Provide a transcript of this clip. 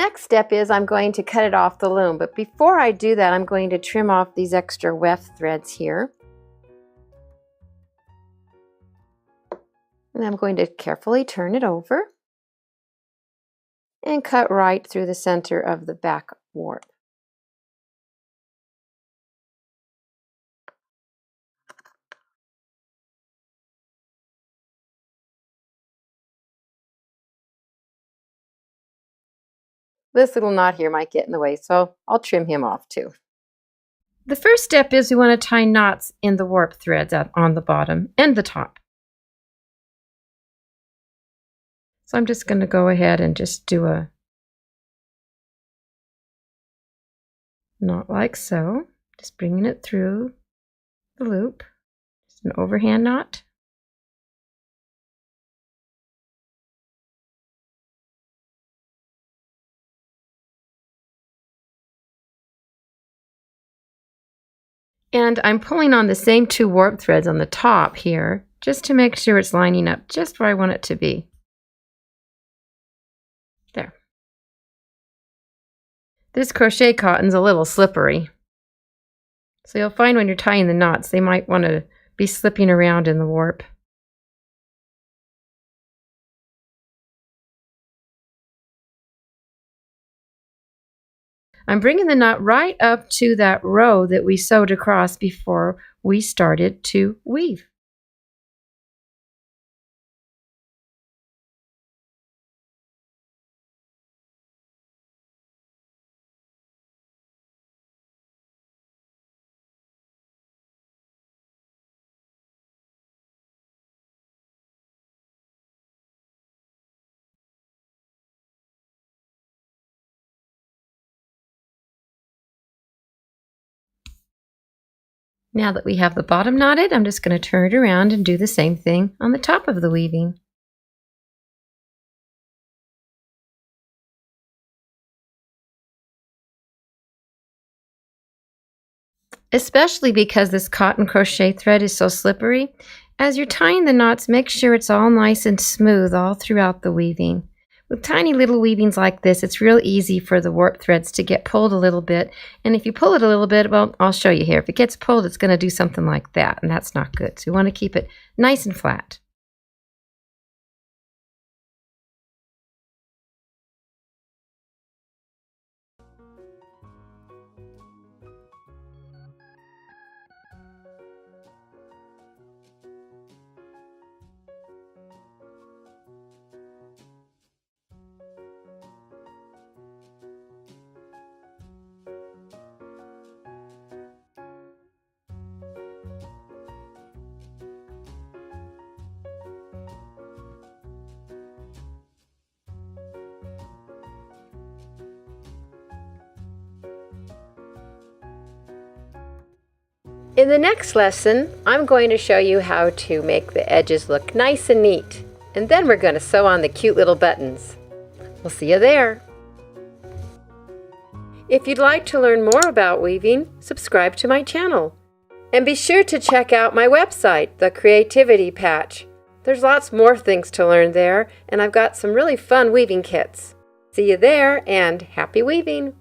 next step is I'm going to cut it off the loom, but before I do that, I'm going to trim off these extra weft threads here. And I'm going to carefully turn it over and cut right through the center of the back warp. This little knot here might get in the way, so I'll trim him off too. The first step is we want to tie knots in the warp threads on the bottom and the top. So I'm just going to go ahead and just do a knot like so, just bringing it through the loop, just an overhand knot. And I'm pulling on the same 2 warp threads on the top here, just to make sure it's lining up just where I want it to be. There. This crochet cotton's a little slippery. So you'll find when you're tying the knots, they might want to be slipping around in the warp. I'm bringing the knot right up to that row that we sewed across before we started to weave. Now that we have the bottom knotted, I'm just going to turn it around and do the same thing on the top of the weaving. Especially because this cotton crochet thread is so slippery, as you're tying the knots, make sure it's all nice and smooth all throughout the weaving. With tiny little weavings like this, it's real easy for the warp threads to get pulled a little bit. And if you pull it a little bit, well, I'll show you here. If it gets pulled, it's going to do something like that, and that's not good. So you want to keep it nice and flat. In the next lesson, I'm going to show you how to make the edges look nice and neat. And then we're going to sew on the cute little buttons. We'll see you there. If you'd like to learn more about weaving, subscribe to my channel. And be sure to check out my website, The Creativity Patch. There's lots more things to learn there, and I've got some really fun weaving kits. See you there, and happy weaving!